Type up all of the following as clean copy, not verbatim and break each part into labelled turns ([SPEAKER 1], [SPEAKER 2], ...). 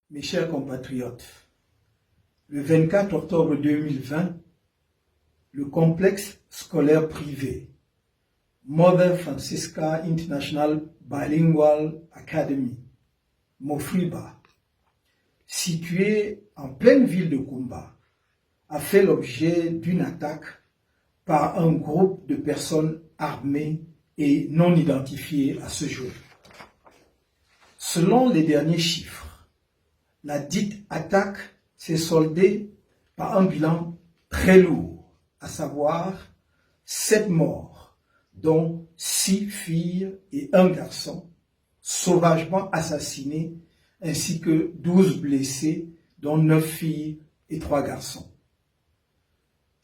[SPEAKER 1] Mes chers compatriotes, le 24 octobre 2020, le complexe scolaire privé Mother Francisca International Bilingual Academy, Mofriba, situé en pleine ville de Kumba, a fait l'objet d'une attaque par un groupe de personnes armées et non identifiées à ce jour. Selon les derniers chiffres, la dite attaque s'est soldée par un bilan très lourd, à savoir 7 morts, dont 6 filles et 1 garçon, sauvagement assassinés, ainsi que 12 blessés, dont 9 filles et 3 garçons.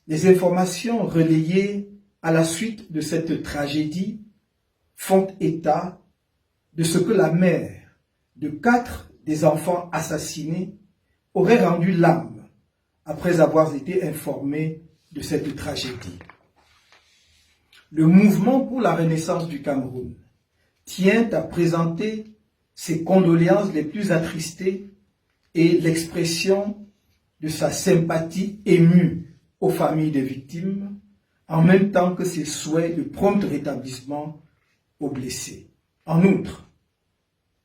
[SPEAKER 1] Les informations relayées à la suite de cette tragédie font état de ce que la mère de 4 des enfants assassinés aurait rendu l'âme après avoir été informée de cette tragédie. Le mouvement pour la renaissance du Cameroun tient à présenter ses condoléances les plus attristées et l'expression de sa sympathie émue aux familles des victimes, en même temps que ses souhaits de prompt rétablissement aux blessés. En outre,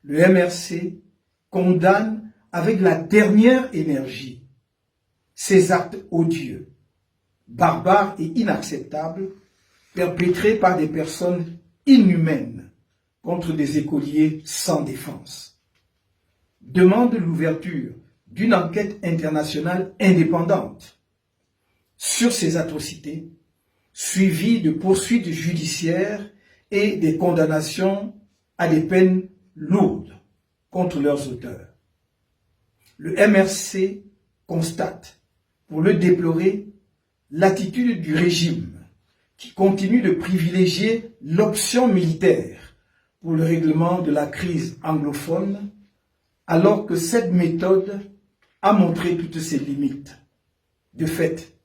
[SPEAKER 1] le MRC condamne avec la dernière énergie ces actes odieux, barbares et inacceptables perpétrés par des personnes inhumaines contre des écoliers sans défense. Demande l'ouverture d'une enquête internationale indépendante sur ces atrocités, suivie de poursuites judiciaires et des condamnations à des peines lourdes contre leurs auteurs. Le MRC constate, pour le déplorer, l'attitude du régime qui continue de privilégier l'option militaire pour le règlement de la crise anglophone, alors que cette méthode a montré toutes ses limites. De fait,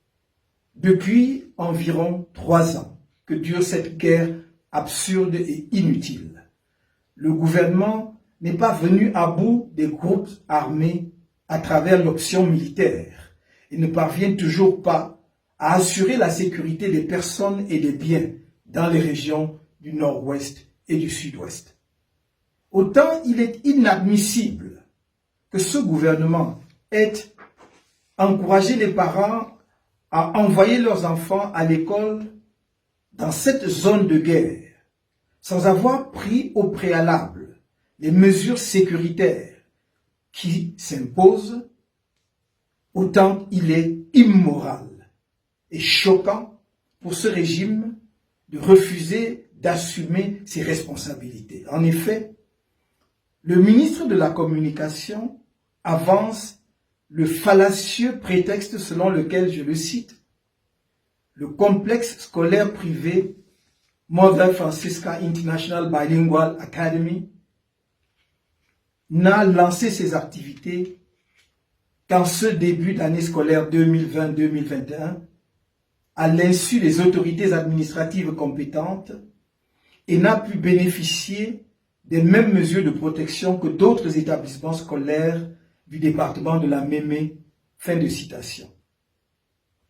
[SPEAKER 1] depuis environ 3 ans que dure cette guerre absurde et inutile, le gouvernement n'est pas venu à bout des groupes armés à travers l'option militaire et ne parvient toujours pas à assurer la sécurité des personnes et des biens dans les régions du nord-ouest et du sud-ouest. Autant il est inadmissible que ce gouvernement ait encouragé les parents à envoyer leurs enfants à l'école dans cette zone de guerre, sans avoir pris au préalable les mesures sécuritaires qui s'imposent, autant il est immoral et choquant pour ce régime de refuser d'assumer ses responsabilités. En effet, le ministre de la Communication avance le fallacieux prétexte selon lequel, je le cite, le complexe scolaire privé Mother Francisca International Bilingual Academy n'a lancé ses activités qu'en ce début d'année scolaire 2020-2021, à l'insu des autorités administratives compétentes, et n'a pu bénéficier des mêmes mesures de protection que d'autres établissements scolaires du département de la Mémé. Fin de citation.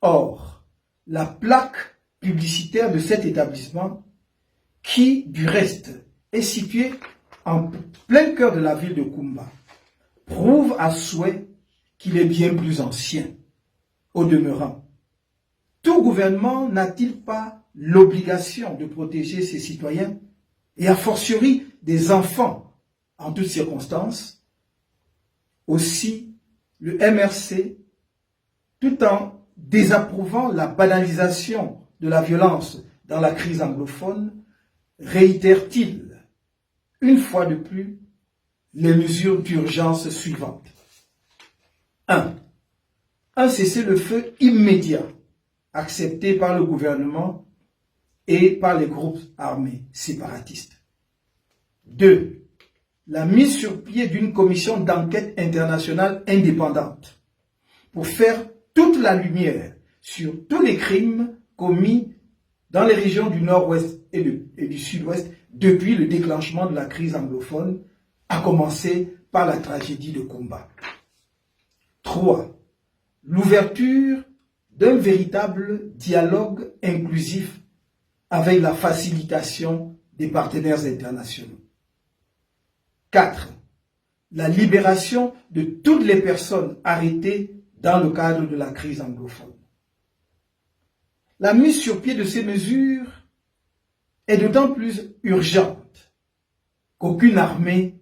[SPEAKER 1] Or, la plaque publicitaire de cet établissement, qui, du reste, est situé en plein cœur de la ville de Kumba, prouve à souhait qu'il est bien plus ancien. Au demeurant, tout gouvernement n'a-t-il pas l'obligation de protéger ses citoyens, et a fortiori des enfants en toutes circonstances? Aussi, le MRC, tout en désapprouvant la banalisation de la violence dans la crise anglophone, réitère-t-il, une fois de plus, les mesures d'urgence suivantes. 1. Un cessez-le-feu immédiat, accepté par le gouvernement et par les groupes armés séparatistes. 2. La mise sur pied d'une commission d'enquête internationale indépendante pour faire toute la lumière sur tous les crimes commis dans les régions du nord-ouest et du sud-ouest depuis le déclenchement de la crise anglophone, à commencer par la tragédie de Kumba. 3. L'ouverture d'un véritable dialogue inclusif avec la facilitation des partenaires internationaux. 4. La libération de toutes les personnes arrêtées dans le cadre de la crise anglophone. La mise sur pied de ces mesures est d'autant plus urgente qu'aucune armée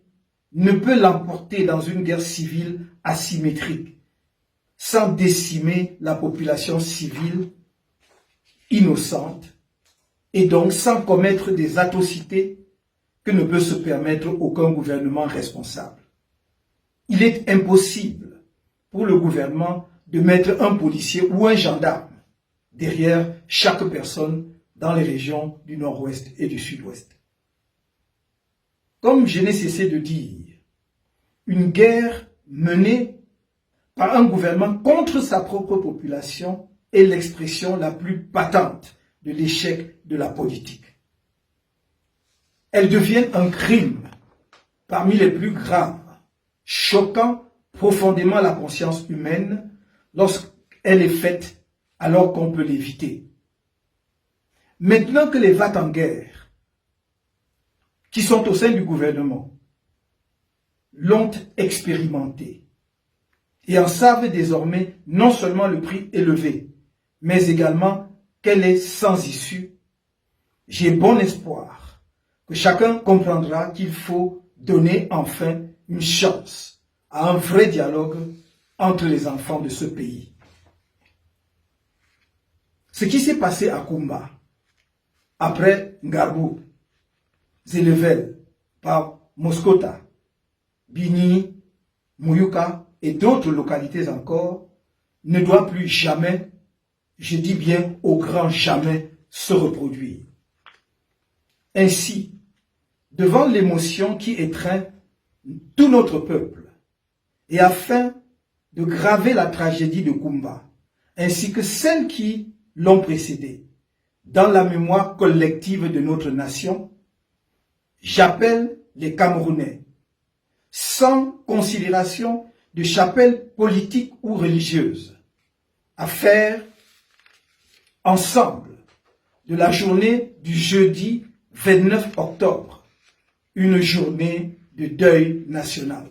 [SPEAKER 1] ne peut l'emporter dans une guerre civile asymétrique sans décimer la population civile innocente et donc sans commettre des atrocités que ne peut se permettre aucun gouvernement responsable. Il est impossible pour le gouvernement de mettre un policier ou un gendarme derrière chaque personne dans les régions du nord-ouest et du sud-ouest. Comme je n'ai cessé de dire, une guerre menée par un gouvernement contre sa propre population est l'expression la plus patente de l'échec de la politique. Elle devient un crime parmi les plus graves, choquant profondément la conscience humaine lorsqu'elle est faite alors qu'on peut l'éviter. Maintenant que les va-t-en-guerre qui sont au sein du gouvernement l'ont expérimenté et en savent désormais non seulement le prix élevé, mais également qu'elle est sans issue, j'ai bon espoir que chacun comprendra qu'il faut donner enfin une chance à un vrai dialogue entre les enfants de ce pays. Ce qui s'est passé à Kumba, après Ngarbou, Zélevel, par Moskota, Bini, Mouyuka et d'autres localités encore, ne doit plus jamais, je dis bien au grand jamais, se reproduire. Ainsi, devant l'émotion qui étreint tout notre peuple, et afin de graver la tragédie de Kumba, ainsi que celles qui l'ont précédée, dans la mémoire collective de notre nation, j'appelle les Camerounais, sans considération de chapelle politique ou religieuse, à faire ensemble de la journée du jeudi 29 octobre une journée de deuil national.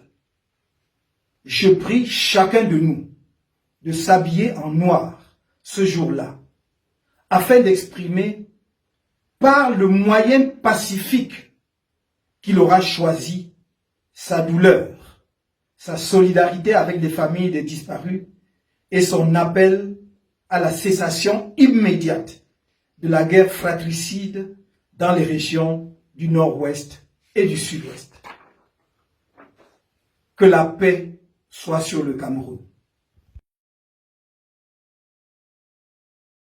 [SPEAKER 1] Je prie chacun de nous de s'habiller en noir ce jour-là, afin d'exprimer par le moyen pacifique qu'il aura choisi sa douleur, sa solidarité avec les familles des disparus et son appel à la cessation immédiate de la guerre fratricide dans les régions du nord-ouest et du sud-ouest. Que la paix soit sur le Cameroun.